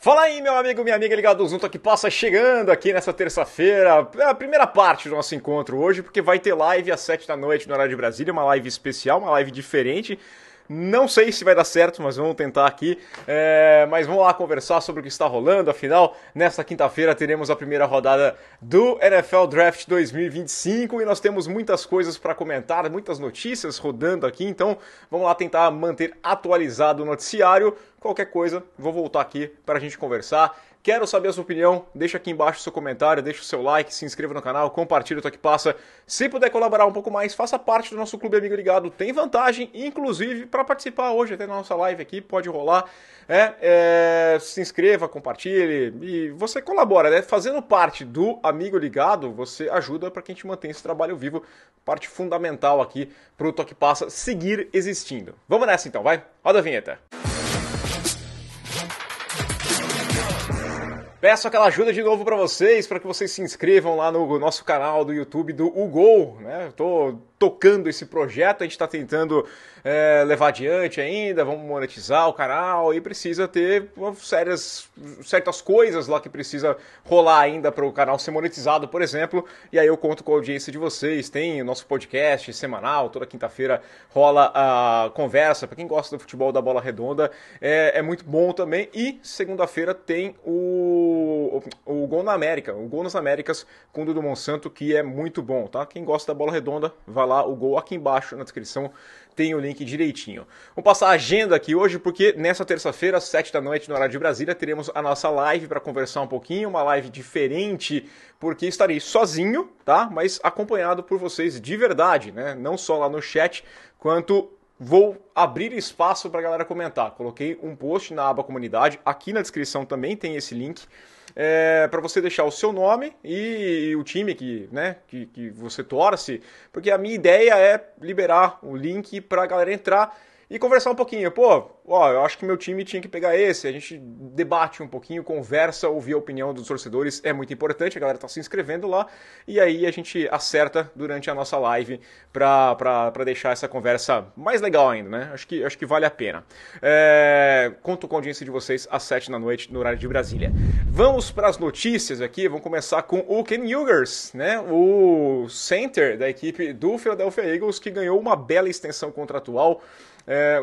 Fala aí, meu amigo, minha amiga ligados no Toque Passa, chegando aqui nessa terça-feira, a primeira parte do nosso encontro hoje, porque vai ter live às 7 da noite no horário de Brasília, uma live especial, uma live diferente. Não sei se vai dar certo, mas vamos tentar aqui. Mas vamos lá conversar sobre o que está rolando. Afinal, nesta quinta-feira teremos a primeira rodada do NFL Draft 2025 e nós temos muitas coisas para comentar, muitas notícias rodando aqui. Então, vamos lá tentar manter atualizado o noticiário. Qualquer coisa, vou voltar aqui para a gente conversar. Quero saber a sua opinião, deixa aqui embaixo o seu comentário, deixa o seu like, se inscreva no canal, compartilha o Toque Passa. Se puder colaborar um pouco mais, faça parte do nosso Clube Amigo Ligado, tem vantagem, inclusive, para participar hoje até na nossa live aqui, pode rolar. Se inscreva, compartilhe e você colabora, né? Fazendo parte do Amigo Ligado, você ajuda para que a gente mantenha esse trabalho vivo, parte fundamental aqui para o Toque Passa seguir existindo. Vamos nessa então, vai? Roda a vinheta. Peço aquela ajuda de novo para vocês, para que vocês se inscrevam lá no nosso canal do YouTube do UGOL, né? Eu tô tocando esse projeto, a gente está tentando levar adiante ainda, vamos monetizar o canal e precisa ter certas coisas lá que precisa rolar ainda para o canal ser monetizado, por exemplo, e aí eu conto com a audiência de vocês, tem o nosso podcast semanal, toda quinta-feira rola a conversa, para quem gosta do futebol da bola redonda, é muito bom também, e segunda-feira tem o Gol na América, o Gol nas Américas com o Dudu Monsanto, que é muito bom, tá? Quem gosta da bola redonda, vai lá, o Gol aqui embaixo na descrição tem o link direitinho. Vamos passar a agenda aqui hoje, porque nessa terça-feira, às 7 da noite, no horário de Brasília, teremos a nossa live para conversar um pouquinho, uma live diferente, porque estarei sozinho, tá? Mas acompanhado por vocês de verdade, né? Não só lá no chat, quanto vou abrir espaço para a galera comentar. Coloquei um post na aba comunidade, aqui na descrição também tem esse link, para você deixar o seu nome e o time que você torce, porque a minha ideia é liberar o link para a galera entrar e conversar um pouquinho. Eu acho que meu time tinha que pegar esse, a gente debate um pouquinho, conversa, ouvir a opinião dos torcedores é muito importante, a galera tá se inscrevendo lá, e aí a gente acerta durante a nossa live para deixar essa conversa mais legal ainda, né? Acho que vale a pena. Conto com a audiência de vocês às 7 da noite no horário de Brasília. Vamos para as notícias aqui, vamos começar com o Ken Ewers, né? O center da equipe do Philadelphia Eagles, que ganhou uma bela extensão contratual,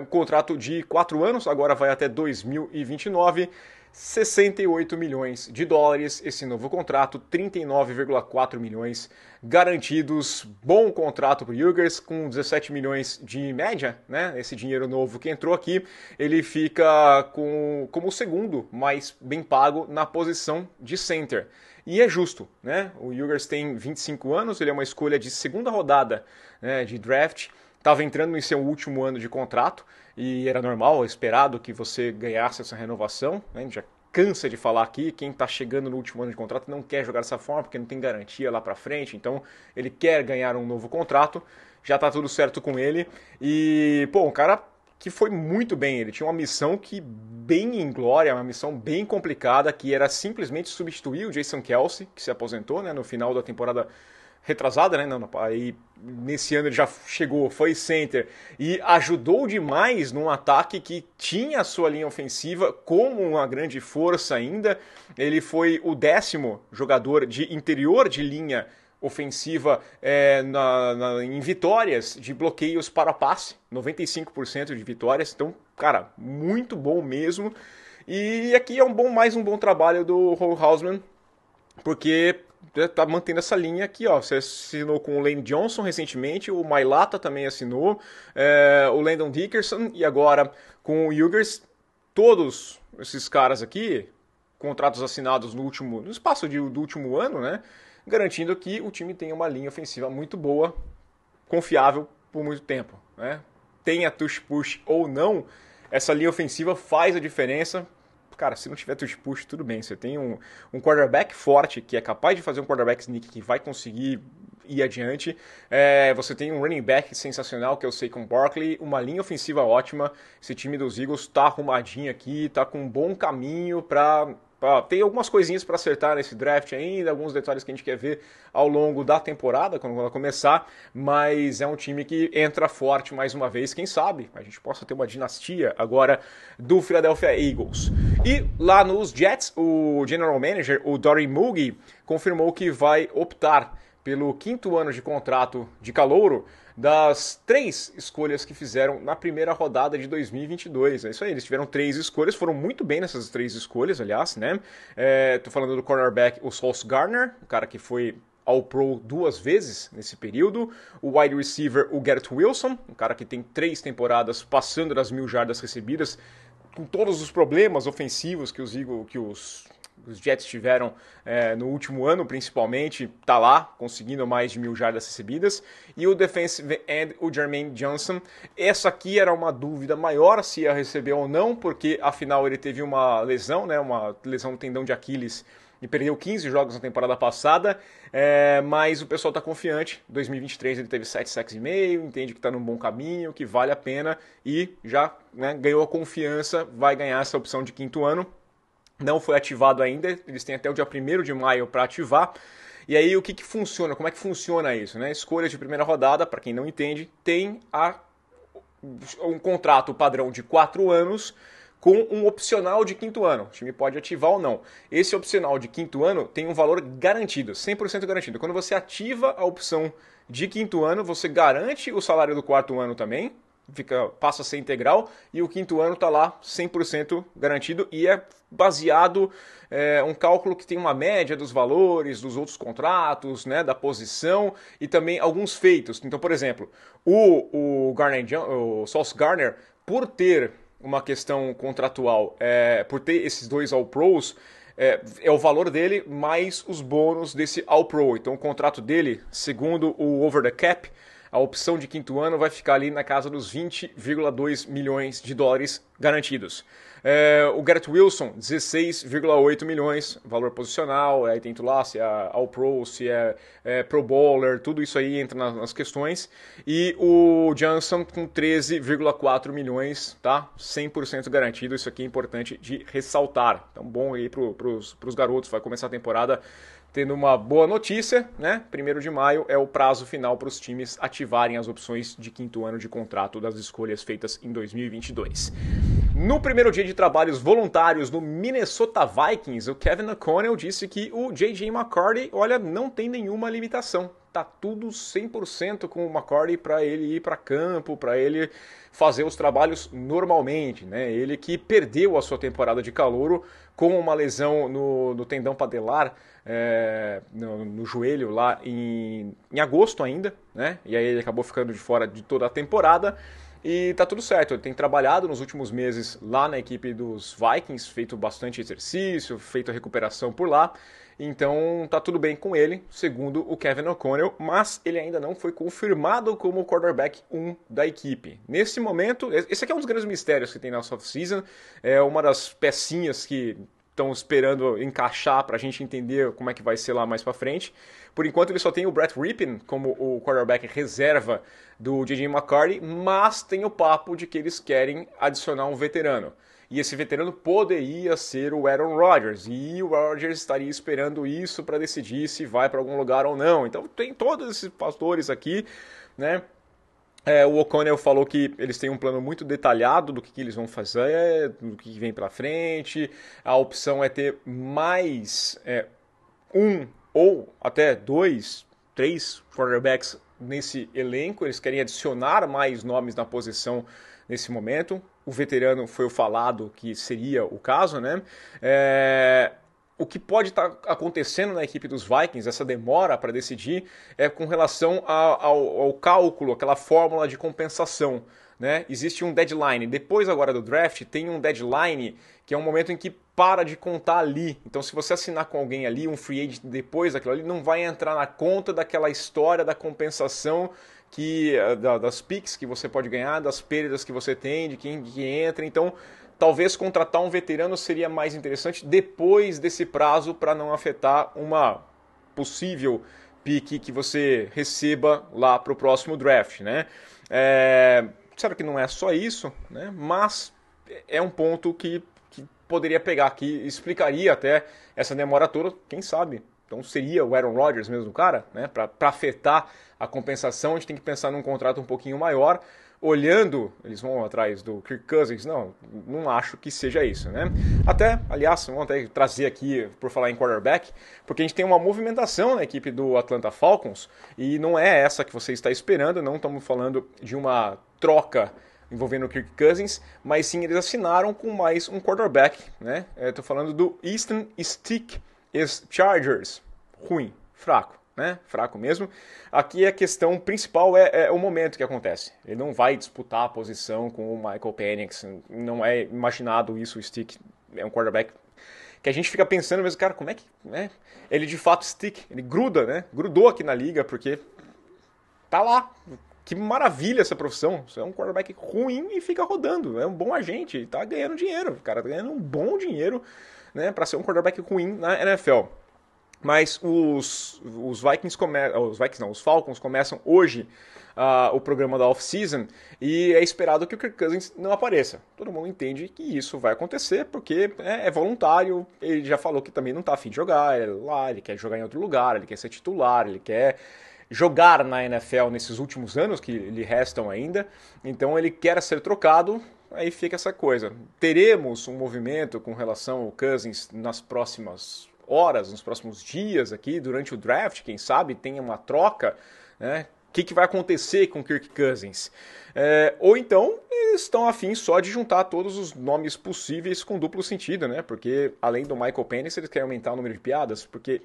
um contrato de 4 anos, agora vai até 2029, 68 milhões de dólares esse novo contrato, 39,4 milhões garantidos, bom contrato para o Ewers, com 17 milhões de média, né? Esse dinheiro novo que entrou aqui, ele fica como o segundo mais bem pago na posição de center. E é justo, né? O Ewers tem 25 anos, ele é uma escolha de segunda rodada, né, de draft, estava entrando em seu último ano de contrato e era normal, esperado que você ganhasse essa renovação, né? A gente já cansa de falar aqui, quem está chegando no último ano de contrato não quer jogar dessa forma porque não tem garantia lá para frente, então ele quer ganhar um novo contrato, já está tudo certo com ele e, um cara que foi muito bem, ele tinha uma missão que bem inglória, uma missão bem complicada, que era simplesmente substituir o Jason Kelce, que se aposentou, né, no final da temporada retrasada, né? Aí nesse ano ele já chegou, foi center e ajudou demais num ataque que tinha a sua linha ofensiva como uma grande força ainda. Ele foi o 10º jogador de interior de linha ofensiva em vitórias de bloqueios para passe, 95% de vitórias, então, cara, muito bom mesmo. E aqui é mais um bom trabalho do Hausmann, porque tá mantendo essa linha aqui, ó. Você assinou com o Lane Johnson recentemente, o Mailata também assinou, o Landon Dickerson e agora com o Ewers. Todos esses caras aqui, contratos assinados no espaço do último ano, né? Garantindo que o time tenha uma linha ofensiva muito boa, confiável por muito tempo, né? Tenha touch-push ou não, essa linha ofensiva faz a diferença. Cara, se não tiver touch-push, tudo bem. Você tem um quarterback forte, que é capaz de fazer um quarterback sneak, que vai conseguir ir adiante. Você tem um running back sensacional, que é o Saquon Barkley. Uma linha ofensiva ótima. Esse time dos Eagles tá arrumadinho aqui, tá com um bom caminho para Tem algumas coisinhas para acertar nesse draft ainda, alguns detalhes que a gente quer ver ao longo da temporada, quando ela começar, mas é um time que entra forte mais uma vez, quem sabe a gente possa ter uma dinastia agora do Philadelphia Eagles. E lá nos Jets, o General Manager, o Dory Mugi, confirmou que vai optar pelo 5º ano de contrato de calouro das 3 escolhas que fizeram na primeira rodada de 2022. É isso aí, eles tiveram 3 escolhas, foram muito bem nessas 3 escolhas, aliás, né? Tô falando do cornerback, o Sauce Gardner, o cara que foi All-Pro 2 vezes nesse período, o wide receiver, o Garrett Wilson, um cara que tem 3 temporadas passando das 1.000 jardas recebidas, com todos os problemas ofensivos que os Jets tiveram no último ano, principalmente, tá lá, conseguindo mais de 1.000 jardas recebidas. E o defensive end, o Jermaine Johnson. Essa aqui era uma dúvida maior se ia receber ou não, porque afinal ele teve uma lesão, né, uma lesão no tendão de Aquiles, e perdeu 15 jogos na temporada passada, mas o pessoal está confiante. Em 2023 ele teve 7 sacks e meio, entende que está num bom caminho, que vale a pena, e já, né, ganhou a confiança, vai ganhar essa opção de 5º ano. Não foi ativado ainda, eles têm até o dia 1º de maio para ativar. E aí o que funciona? Como é que funciona isso, né? Escolha de primeira rodada, para quem não entende, tem um contrato padrão de 4 anos com um opcional de 5º ano. O time pode ativar ou não. Esse opcional de 5º ano tem um valor garantido, 100% garantido. Quando você ativa a opção de 5º ano, você garante o salário do 4º ano também, passa a ser integral, e o 5º ano está lá 100% garantido, e é baseado um cálculo que tem uma média dos valores dos outros contratos, né, da posição, e também alguns feitos. Então, por exemplo, o Sauce Gardner, por ter uma questão contratual, por ter esses 2 All-Pros, é o valor dele mais os bônus desse All-Pro. Então o contrato dele, segundo o Over the Cap, a opção de 5º ano vai ficar ali na casa dos 20,2 milhões de dólares garantidos. O Garrett Wilson, 16,8 milhões, valor posicional, aí tem lá se é All-Pro, se é Pro Bowler, tudo isso aí entra nas questões. E o Johnson com 13,4 milhões, tá? 100% garantido, isso aqui é importante de ressaltar. Então bom aí pros garotos, vai começar a temporada tendo uma boa notícia, né? 1º de maio é o prazo final para os times ativarem as opções de 5º ano de contrato das escolhas feitas em 2022. No primeiro dia de trabalhos voluntários no Minnesota Vikings, o Kevin O'Connell disse que o J.J. McCarthy, olha, não tem nenhuma limitação. Tá tudo 100% com o McCarthy para ele ir para campo, para ele fazer os trabalhos normalmente, né? Ele que perdeu a sua temporada de calouro com uma lesão no tendão patelar, no joelho lá em agosto ainda, né? E aí ele acabou ficando de fora de toda a temporada. E tá tudo certo, ele tem trabalhado nos últimos meses lá na equipe dos Vikings, feito bastante exercício, feito a recuperação por lá. Então tá tudo bem com ele, segundo o Kevin O'Connell, mas ele ainda não foi confirmado como o quarterback 1 da equipe. Nesse momento, esse aqui é um dos grandes mistérios que tem na off-season, é uma das pecinhas que estão esperando encaixar para a gente entender como é que vai ser lá mais para frente. Por enquanto ele só tem o Brett Rypien como o quarterback reserva do J.J. McCarthy, mas tem o papo de que eles querem adicionar um veterano. E esse veterano poderia ser o Aaron Rodgers, e o Rodgers estaria esperando isso para decidir se vai para algum lugar ou não. Então tem todos esses fatores aqui, né? O O'Connell falou que eles têm um plano muito detalhado do que eles vão fazer, do que vem para frente. A opção é ter mais um ou até 2, 3 quarterbacks nesse elenco. Eles querem adicionar mais nomes na posição nesse momento. O veterano foi o falado que seria o caso, né? O que pode estar acontecendo na equipe dos Vikings, essa demora para decidir, é com relação ao cálculo, aquela fórmula de compensação, né? Existe um deadline. Depois agora do draft, tem um deadline que é um momento em que para de contar ali. Então, se você assinar com alguém ali, um free agent depois daquilo ali, não vai entrar na conta daquela história da compensação das picks que você pode ganhar, das perdas que você tem, de quem que entra. Então, talvez contratar um veterano seria mais interessante depois desse prazo para não afetar uma possível pick que você receba lá para o próximo draft, né? Claro que não é só isso, né? Mas é um ponto que poderia pegar aqui e explicaria até essa demora toda, quem sabe. Então seria o Aaron Rodgers mesmo o cara, né? Para afetar a compensação, a gente tem que pensar num contrato um pouquinho maior. Olhando, eles vão atrás do Kirk Cousins? Não acho que seja isso, né? Até, aliás, vamos até trazer aqui, por falar em quarterback, porque a gente tem uma movimentação na equipe do Atlanta Falcons, e não é essa que você está esperando, não estamos falando de uma troca envolvendo o Kirk Cousins, mas sim eles assinaram com mais um quarterback, né? Estou falando do Easton Stick Chargers. Ruim, fraco. Né? Fraco mesmo. Aqui a questão principal é o momento que acontece. Ele não vai disputar a posição com o Michael Penix. Não é imaginado isso. O Stick é um quarterback que a gente fica pensando mesmo, cara, como é que... né? Ele de fato stick, ele gruda, né? Grudou aqui na liga porque tá lá. Que maravilha essa profissão. Você é um quarterback ruim e fica rodando. É um bom agente, tá ganhando dinheiro. O cara tá ganhando um bom dinheiro, né, para ser um quarterback ruim na NFL. Mas os Falcons começam hoje o programa da off-season e é esperado que o Kirk Cousins não apareça. Todo mundo entende que isso vai acontecer porque é voluntário, ele já falou que também não está a fim de jogar ele quer jogar em outro lugar, ele quer ser titular, ele quer jogar na NFL nesses últimos anos que lhe restam ainda, então ele quer ser trocado. Aí fica essa coisa. Teremos um movimento com relação ao Cousins nas próximas horas, nos próximos dias aqui, durante o draft, quem sabe tenha uma troca, né? O que vai acontecer com Kirk Cousins? Ou então, eles estão afim só de juntar todos os nomes possíveis com duplo sentido, né? Porque, além do Michael Penix, eles querem aumentar o número de piadas, porque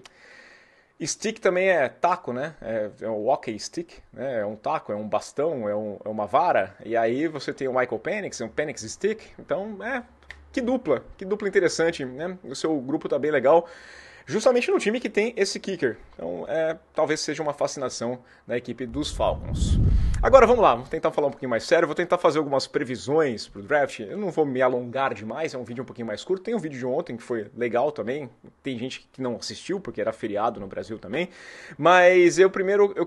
stick também é taco, né? É um walkie stick, né? É um taco, é um bastão, é uma vara, e aí você tem o Michael Penix, um Penix stick, então, que dupla interessante, né? O seu grupo tá bem legal, justamente no time que tem esse kicker. Então, talvez seja uma fascinação da equipe dos Falcons. Agora, vamos lá, vamos tentar falar um pouquinho mais sério, vou tentar fazer algumas previsões pro draft. Eu não vou me alongar demais, é um vídeo um pouquinho mais curto. Tem um vídeo de ontem que foi legal também, tem gente que não assistiu, porque era feriado no Brasil também. Mas eu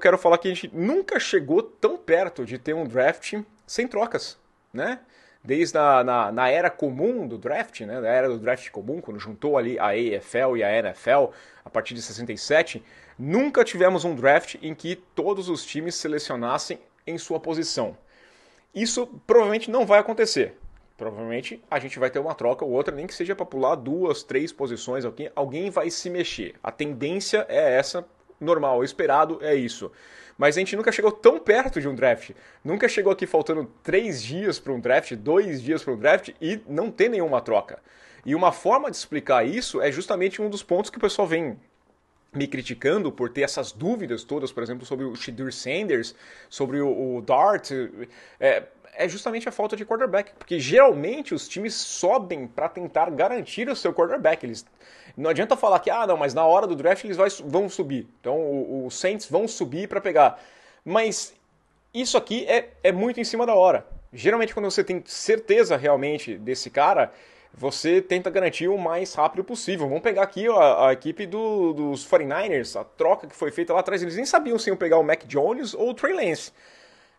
quero falar que a gente nunca chegou tão perto de ter um draft sem trocas, né? Desde na era comum do draft, né, da era do draft comum, quando juntou ali a AFL e a NFL, a partir de 67, nunca tivemos um draft em que todos os times selecionassem em sua posição. Isso provavelmente não vai acontecer. Provavelmente a gente vai ter uma troca ou outra, nem que seja para pular 2, 3 posições, alguém vai se mexer. A tendência é essa, normal, o esperado é isso. Mas a gente nunca chegou tão perto de um draft. Nunca chegou aqui faltando 3 dias para um draft, 2 dias para um draft e não ter nenhuma troca. E uma forma de explicar isso é justamente um dos pontos que o pessoal vem me criticando por ter essas dúvidas todas, por exemplo, sobre o Shedeur Sanders, sobre o Dart. É justamente a falta de quarterback, porque geralmente os times sobem para tentar garantir o seu quarterback. Não adianta falar que, não, mas na hora do draft eles vão subir. Então os Saints vão subir para pegar. Mas isso aqui é muito em cima da hora. Geralmente quando você tem certeza realmente desse cara, você tenta garantir o mais rápido possível. Vamos pegar aqui a equipe dos 49ers, a troca que foi feita lá atrás. Eles nem sabiam se iam pegar o Mac Jones ou o Trey Lance.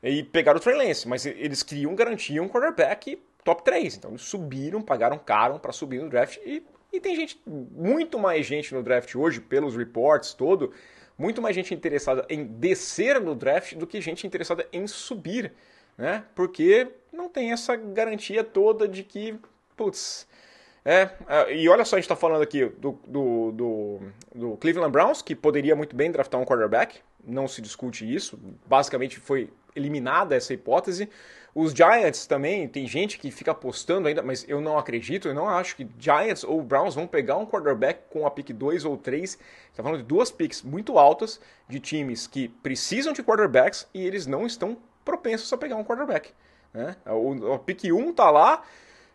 E pegaram o Trey Lance, mas eles queriam garantir um quarterback top 3. Então eles subiram, pagaram caro para subir no draft. E tem muito mais gente no draft hoje, pelos reports todo, muito mais gente interessada em descer no draft do que gente interessada em subir, né? Porque não tem essa garantia toda de que, putz... e olha só, a gente está falando aqui do Cleveland Browns, que poderia muito bem draftar um quarterback, não se discute isso, basicamente foi eliminada essa hipótese. Os Giants também, tem gente que fica apostando ainda, mas eu não acredito, eu não acho que Giants ou Browns vão pegar um quarterback com a pick 2 ou 3, está falando de 2 picks muito altas, de times que precisam de quarterbacks e eles não estão propensos a pegar um quarterback, né? O pick 1 tá lá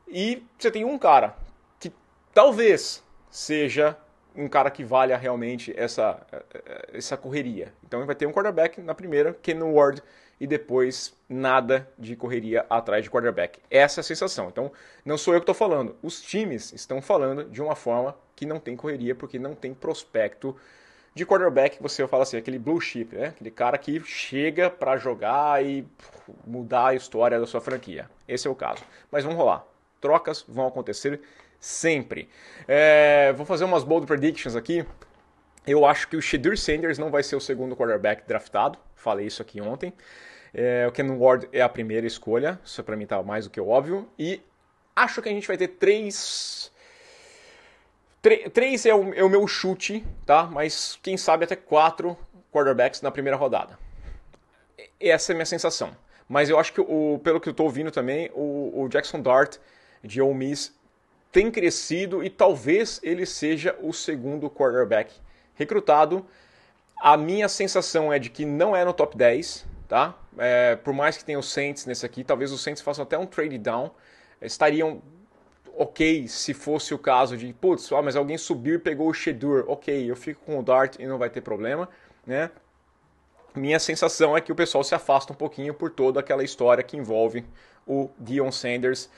e você tem um cara que talvez seja um cara que valha realmente essa correria. Então vai ter um quarterback na primeira, Ken Ward, e depois nada de correria atrás de quarterback. Essa é a sensação. Então não sou eu que estou falando. Os times estão falando de uma forma que não tem correria, porque não tem prospecto de quarterback, você fala assim, aquele blue chip, né? Aquele cara que chega para jogar e mudar a história da sua franquia. Esse é o caso. Mas vamos rolar. Trocas vão acontecer Sempre. Vou fazer umas bold predictions aqui. Eu acho que o Shedeur Sanders não vai ser o segundo quarterback draftado. Falei isso aqui ontem. O Ken Ward é a primeira escolha. Isso pra mim tá mais do que óbvio. E acho que a gente vai ter três é o meu chute, tá? Mas quem sabe até 4 quarterbacks na primeira rodada. Essa é a minha sensação. Mas eu acho que, pelo que eu tô ouvindo também, o Jackson Dart de Ole Miss tem crescido e talvez ele seja o segundo quarterback recrutado. A minha sensação é de que não é no top 10, tá? Por mais que tenha os Saints nesse aqui, talvez os Saints façam até um trade down. Estariam ok se fosse o caso de, putz, mas alguém subiu e pegou o Shedeur. Ok, eu fico com o Dart e não vai ter problema, né? Minha sensação é que o pessoal se afasta um pouquinho por toda aquela história que envolve o Deion Sanders.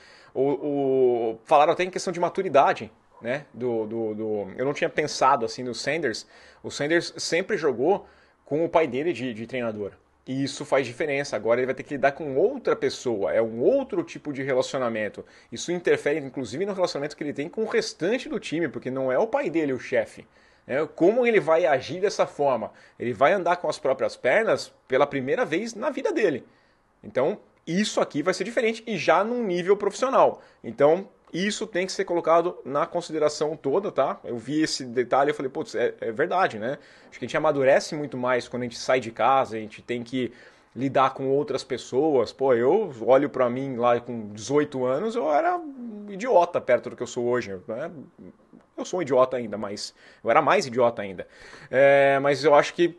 Falaram até em questão de maturidade, né? Eu não tinha pensado assim no Sanders. O Sanders sempre jogou com o pai dele de treinador. E isso faz diferença. Agora ele vai ter que lidar com outra pessoa. É um outro tipo de relacionamento. Isso interfere, inclusive, no relacionamento que ele tem com o restante do time, porque não é o pai dele o chefe. Como ele vai agir dessa forma? Ele vai andar com as próprias pernas pela primeira vez na vida dele. Então, isso aqui vai ser diferente e já num nível profissional. Então, isso tem que ser colocado na consideração toda, tá? Eu vi esse detalhe e falei, putz, é verdade, né? Acho que a gente amadurece muito mais quando a gente sai de casa, a gente tem que lidar com outras pessoas. Pô, eu olho pra mim lá com 18 anos, eu era um idiota perto do que eu sou hoje, né? Eu sou um idiota ainda, mas eu era mais idiota ainda. Mas eu acho que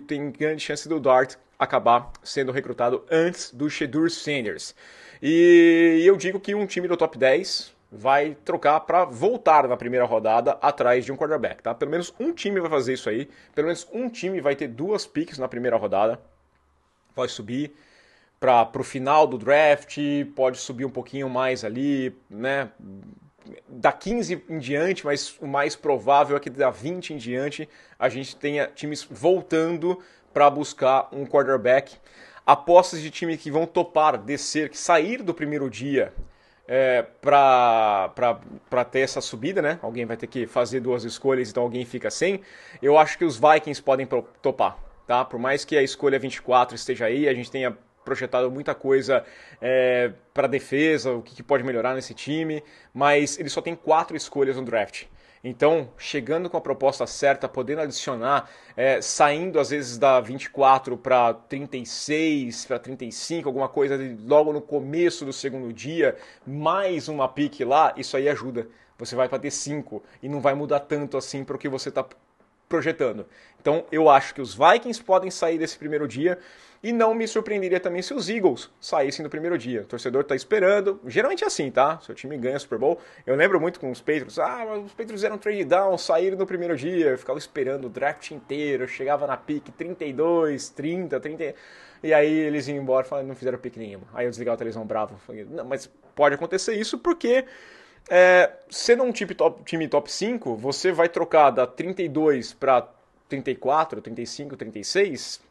tem grande chance do Dart acabar sendo recrutado antes do Shedeur Sanders. E eu digo que um time do top 10 vai trocar para voltar na primeira rodada atrás de um quarterback, tá? Pelo menos um time vai fazer isso aí. Pelo menos um time vai ter 2 picks na primeira rodada. Vai subir para o final do draft, pode subir um pouquinho mais ali, né? Da 15 em diante, mas o mais provável é que da 20 em diante a gente tenha times voltando para buscar um quarterback. Apostas de time que vão topar descer, que sair do primeiro dia para ter essa subida, né? Alguém vai ter que fazer 2 escolhas, então alguém fica sem. Eu acho que os Vikings podem topar, tá? Por mais que a escolha 24 esteja aí, a gente tenha projetado muita coisa para defesa, o que pode melhorar nesse time, mas ele só tem 4 escolhas no draft. Então, chegando com a proposta certa, podendo adicionar, saindo às vezes da 24 para 36, para 35, alguma coisa logo no começo do segundo dia, mais uma pick lá, isso aí ajuda. Você vai para ter 5 e não vai mudar tanto assim para o que você está projetando. Então, eu acho que os Vikings podem sair desse primeiro dia. E não me surpreenderia também se os Eagles saíssem do primeiro dia. O torcedor está esperando. Geralmente é assim, tá? Seu time ganha o Super Bowl. Eu lembro muito com os Patriots. Mas os Patriots eram trade down, saíram no primeiro dia. Eu ficava esperando o draft inteiro. Chegava na pick 32, 30, 30. E aí eles iam embora e não fizeram pick nenhuma. Aí eu desligava a televisão bravo. Falei, não, mas pode acontecer isso porque... sendo um time top 5, você vai trocar da 32 para 34, 35, 36...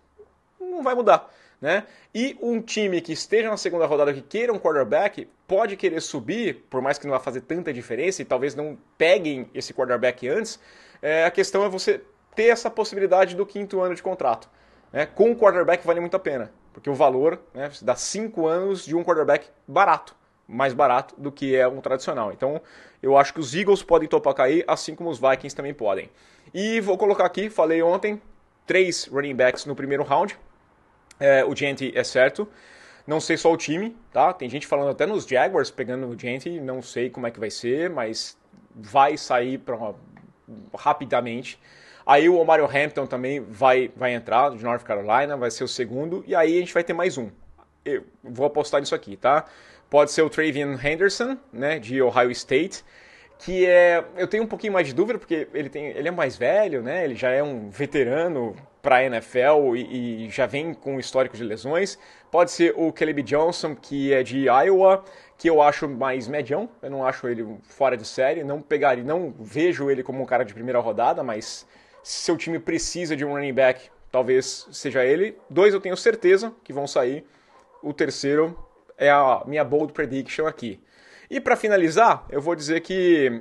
não vai mudar, né? E um time que esteja na segunda rodada que queira um quarterback pode querer subir, por mais que não vá fazer tanta diferença e talvez não peguem esse quarterback antes. A questão é você ter essa possibilidade do 5º ano de contrato, né? Com o quarterback vale muito a pena, porque o valor, né, dá 5 anos de um quarterback barato, mais barato do que é um tradicional. Então eu acho que os Eagles podem topar cair, assim como os Vikings também podem. E vou colocar aqui, falei ontem, 3 running backs no primeiro round. O Gentry é certo. Não sei só o time, tá? Tem gente falando até nos Jaguars pegando o Gentry. Não sei como é que vai ser, mas vai sair rapidamente. Aí o Mario Hampton também vai entrar, de North Carolina, vai ser o segundo. E aí a gente vai ter mais um. Eu vou apostar nisso aqui, tá? Pode ser o Travion Henderson, né, de Ohio State. Que eu tenho um pouquinho mais de dúvida, porque ele é mais velho, né? Ele já é um veterano para a NFL e já vem com histórico de lesões. Pode ser o Caleb Johnson, que é de Iowa, que eu acho mais medião. Eu não acho ele fora de série. Não vejo ele como um cara de primeira rodada, mas se seu time precisa de um running back, talvez seja ele. 2 eu tenho certeza que vão sair. O terceiro é a minha bold prediction aqui. E para finalizar, eu vou dizer que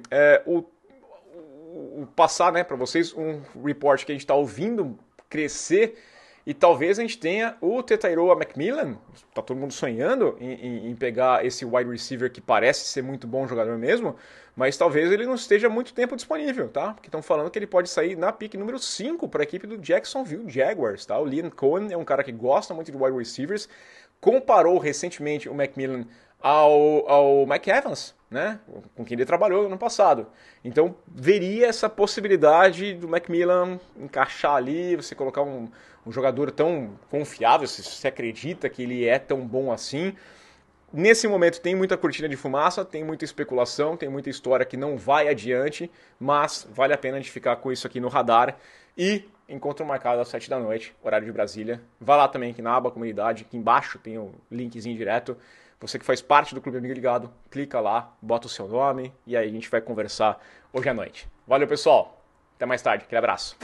passar, né, para vocês um report que a gente está ouvindo crescer, e talvez a gente tenha o Tetairoa McMillan, tá todo mundo sonhando em pegar esse wide receiver que parece ser muito bom jogador mesmo, mas talvez ele não esteja muito tempo disponível, tá? Porque estão falando que ele pode sair na pick número 5 para a equipe do Jacksonville Jaguars, tá? O Liam Cohen é um cara que gosta muito de wide receivers, comparou recentemente o McMillan ao Mike Evans, né? Com quem ele trabalhou no passado. Então, veria essa possibilidade do McMillan encaixar ali, você colocar um jogador tão confiável, se você acredita que ele é tão bom assim. Nesse momento tem muita cortina de fumaça, tem muita especulação, tem muita história que não vai adiante, mas vale a pena a gente ficar com isso aqui no radar. E encontro marcado às 7 da noite, horário de Brasília. Vai lá também aqui na aba comunidade, aqui embaixo tem o linkzinho direto. Você que faz parte do Clube Amigo Ligado, clica lá, bota o seu nome e aí a gente vai conversar hoje à noite. Valeu, pessoal. Até mais tarde. Aquele abraço.